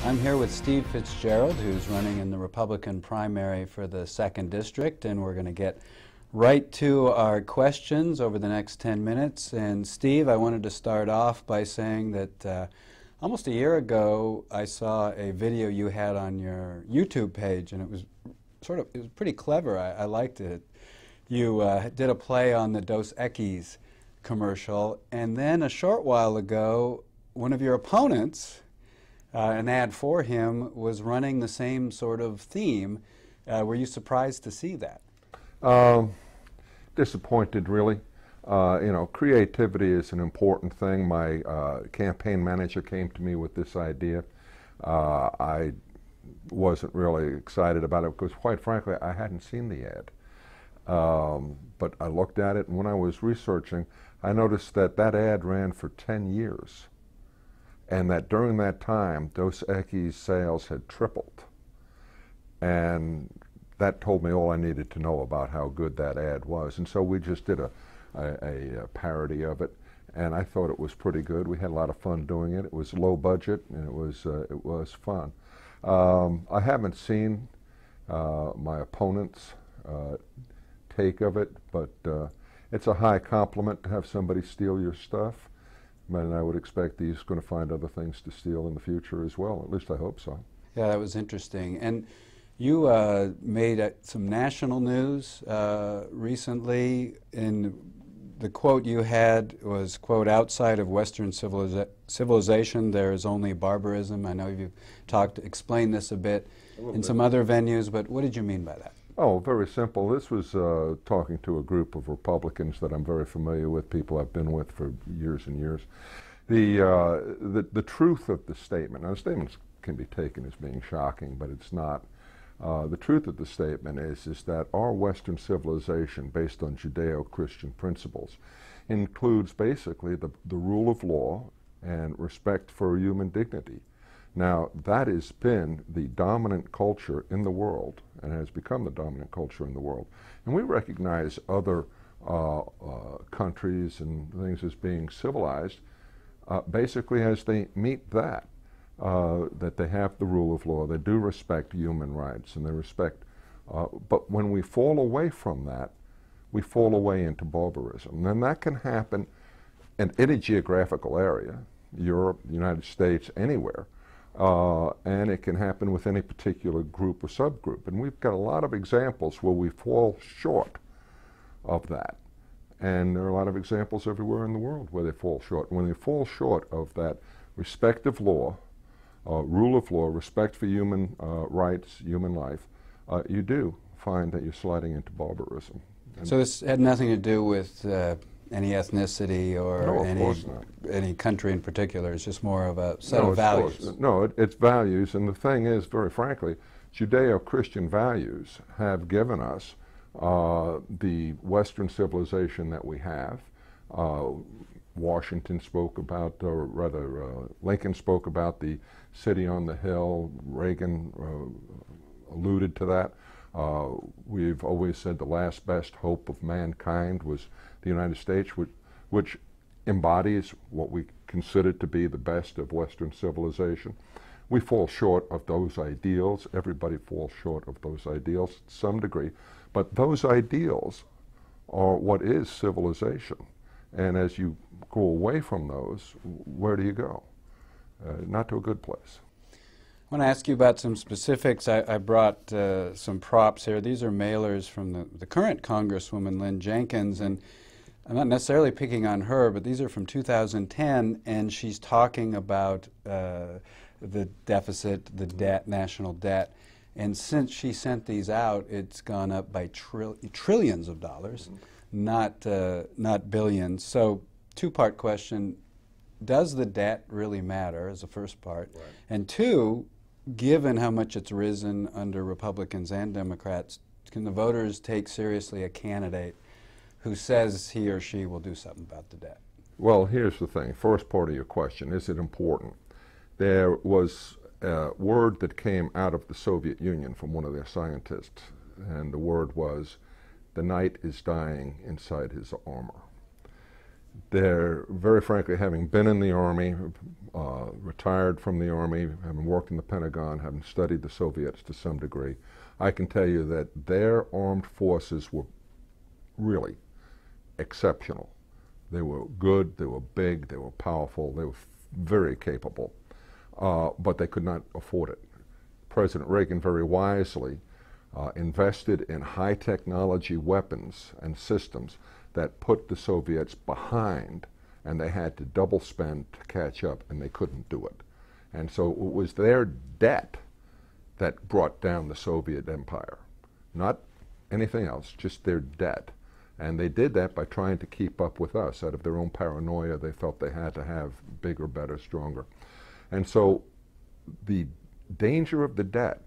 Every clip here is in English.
I'm here with Steve Fitzgerald, who's running in the Republican primary for the 2nd District, and we're going to get right to our questions over the next 10 minutes. And Steve, I wanted to start off by saying that almost a year ago I saw a video you had on your YouTube page, and it was pretty clever. I liked it. You did a play on the Dos Equis commercial, and then a short while ago one of your opponents, an ad for him, was running the same sort of theme. Were you surprised to see that? Disappointed, really. You know, creativity is an important thing. My campaign manager came to me with this idea. I wasn't really excited about it because, quite frankly, I hadn't seen the ad. But I looked at it, and when I was researching, I noticed that that ad ran for 10 years. And that during that time, Dos Equis sales had tripled. And that told me all I needed to know about how good that ad was. And so we just did a parody of it, and I thought it was pretty good. We had a lot of fun doing it. It was low budget, and it was fun. I haven't seen my opponent's take of it, but it's a high compliment to have somebody steal your stuff. And I would expect he's going to find other things to steal in the future as well. At least I hope so. Yeah, that was interesting. And you made some national news recently. In the quote you had was, quote, "Outside of Western civilization, there is only barbarism." I know you've explained this a bit in some other venues, but what did you mean by that? Oh, very simple. This was talking to a group of Republicans that I'm very familiar with, people I've been with for years and years. The truth of the statement, now the statements can be taken as being shocking, but it's not. The truth of the statement is that our Western civilization, based on Judeo-Christian principles, includes basically the rule of law and respect for human dignity. Now, that has been the dominant culture in the world and has become the dominant culture in the world. And we recognize other countries and things as being civilized basically as they meet that, that they have the rule of law, they do respect human rights, and they respect, but when we fall away from that, we fall away into barbarism. And that can happen in any geographical area, Europe, the United States, anywhere. And it can happen with any particular group or subgroup. And we've got a lot of examples where we fall short of that. And there are a lot of examples everywhere in the world where they fall short. When they fall short of that respect of law, rule of law, respect for human rights, human life, you do find that you're sliding into barbarism. And so this had nothing to do with any ethnicity or any country in particular. It's just more of a set of values. No, it's values, and the thing is, very frankly, Judeo-Christian values have given us the Western civilization that we have. Washington spoke about, or rather Lincoln spoke about the city on the hill. Reagan alluded to that. We've always said the last best hope of mankind was the United States, which embodies what we consider to be the best of Western civilization. We fall short of those ideals. Everybody falls short of those ideals to some degree. But those ideals are what is civilization. And as you go away from those, where do you go? Not to a good place. I want to ask you about some specifics. I brought some props here. These are mailers from the current Congresswoman, Lynn Jenkins, and I'm not necessarily picking on her, but these are from 2010, and she's talking about the deficit, the debt, national debt, and since she sent these out, it's gone up by trillions of dollars, not billions. So, two-part question: does the debt really matter? As the first part, right. And two, given how much it's risen under Republicans and Democrats, can the voters take seriously a candidate who says he or she will do something about the debt? Well, here's the thing. First part of your question, is it important? There was a word that came out of the Soviet Union from one of their scientists, and the word was, "The knight is dying inside his armor." They're, very frankly, having been in the Army, retired from the Army, having worked in the Pentagon, having studied the Soviets to some degree, I can tell you that their armed forces were really exceptional. They were good, they were big, they were powerful, they were very capable, but they could not afford it. President Reagan very wisely invested in high technology weapons and systems that put the Soviets behind, and they had to double spend to catch up, and they couldn't do it. And so it was their debt that brought down the Soviet empire, not anything else, just their debt. And they did that by trying to keep up with us. Out of their own paranoia, they felt they had to have bigger, better, stronger. And so the danger of the debt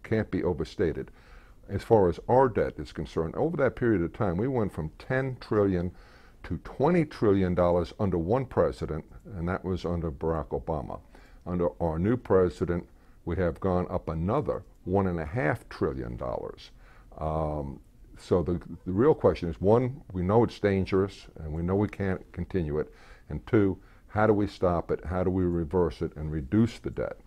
can't be overstated. As far as our debt is concerned, over that period of time, we went from $10 trillion to $20 trillion under one president, and that was under Barack Obama. Under our new president, we have gone up another $1.5 trillion. So the real question is, one, we know it's dangerous and we know we can't continue it, and two, how do we stop it, how do we reverse it and reduce the debt?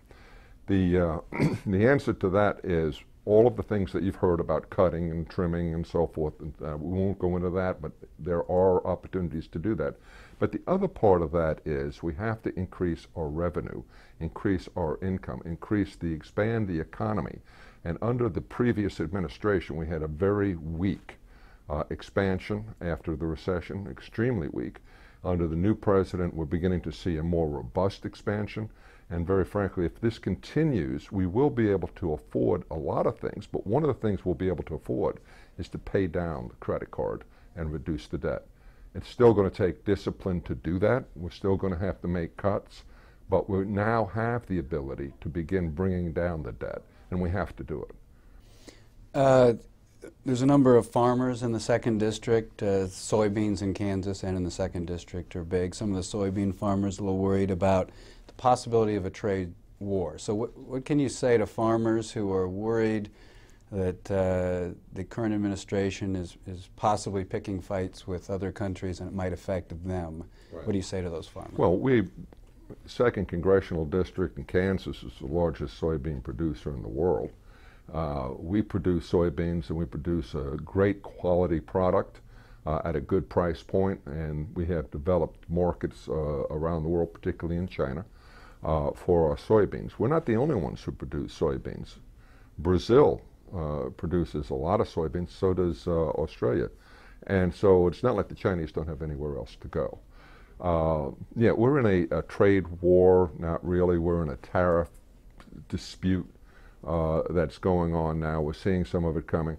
The answer to that is all of the things that you've heard about cutting and trimming and so forth. We won't go into that, but there are opportunities to do that. But the other part of that is we have to increase our revenue, increase our income, expand the economy. And under the previous administration, we had a very weak expansion after the recession, extremely weak. Under the new president, we're beginning to see a more robust expansion. And very frankly, if this continues, we will be able to afford a lot of things. But one of the things we'll be able to afford is to pay down the credit card and reduce the debt. It's still going to take discipline to do that. We're still going to have to make cuts. But we now have the ability to begin bringing down the debt, and we have to do it. There's a number of farmers in the 2nd District. Soybeans in Kansas and in the 2nd District are big. Some of the soybean farmers are a little worried about the possibility of a trade war. So what can you say to farmers who are worried that the current administration is possibly picking fights with other countries and it might affect them? Right. What do you say to those farmers? Well, 2nd Congressional District in Kansas is the largest soybean producer in the world. We produce soybeans and we produce a great quality product at a good price point, and we have developed markets around the world, particularly in China, for our soybeans. We're not the only ones who produce soybeans. Brazil produces a lot of soybeans, so does Australia. And so it's not like the Chinese don't have anywhere else to go. Yeah, we're in a trade war, not really. We're in a tariff dispute that's going on now. We're seeing some of it coming.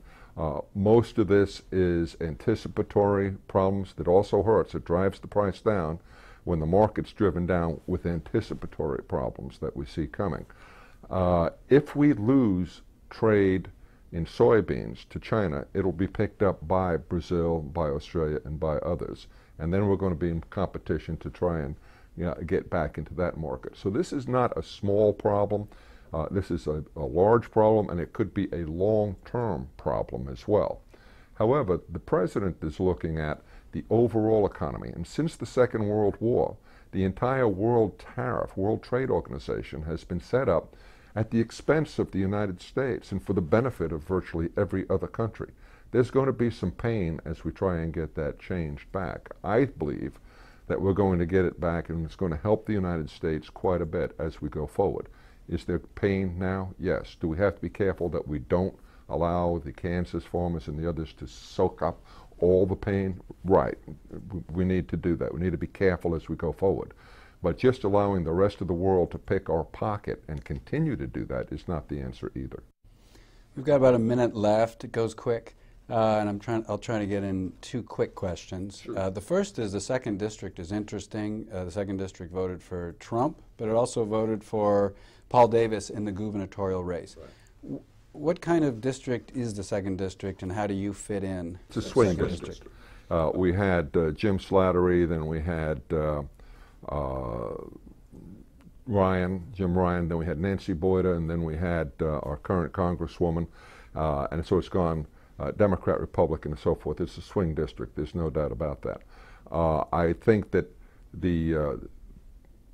Most of this is anticipatory problems that also hurts. It drives the price down when the market's driven down with anticipatory problems that we see coming. If we lose trade in soybeans to China, it'll be picked up by Brazil, by Australia, and by others. And then we're going to be in competition to try and get back into that market. So this is not a small problem. This is a large problem, and it could be a long-term problem as well. However, the president is looking at the overall economy. And since the Second World War, the entire World Trade Organization has been set up at the expense of the United States and for the benefit of virtually every other country. There's going to be some pain as we try and get that changed back. I believe that we're going to get it back, and it's going to help the United States quite a bit as we go forward. Is there pain now? Yes. Do we have to be careful that we don't allow the Kansas farmers and the others to soak up all the pain? Right. We need to do that. We need to be careful as we go forward. But just allowing the rest of the world to pick our pocket and continue to do that is not the answer either. We've got about a minute left. It goes quick. And I'll try to get in 2 quick questions. Sure. The first is the 2nd District is interesting. The 2nd District voted for Trump, but it also voted for Paul Davis in the gubernatorial race. Right. What kind of district is the 2nd District, and how do you fit in? It's a swing district. We had Jim Slattery, then we had Jim Ryan, then we had Nancy Boyda, and then we had our current Congresswoman. And so it's gone Democrat, Republican, and so forth. It's a swing district. There's no doubt about that. I think that the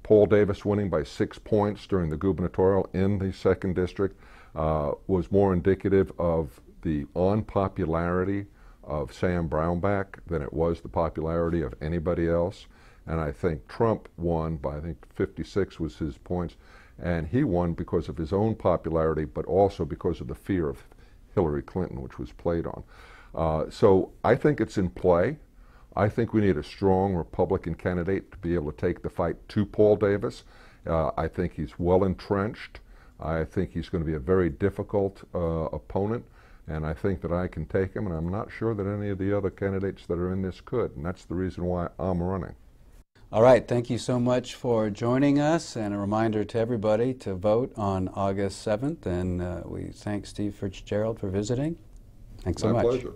Paul Davis winning by 6 points during the gubernatorial in the 2nd District was more indicative of the unpopularity of Sam Brownback than it was the popularity of anybody else. And I think Trump won by, I think 56 was his points, and he won because of his own popularity, but also because of the fear of Hillary Clinton, which was played on. So I think it's in play. I think we need a strong Republican candidate to be able to take the fight to Paul Davis. I think he's well entrenched. I think he's going to be a very difficult opponent, and I think that I can take him, and I'm not sure that any of the other candidates that are in this could, and that's the reason why I'm running. All right, thank you so much for joining us, and a reminder to everybody to vote on August 7th, and we thank Steve Fitzgerald for visiting. Thanks so much. My pleasure.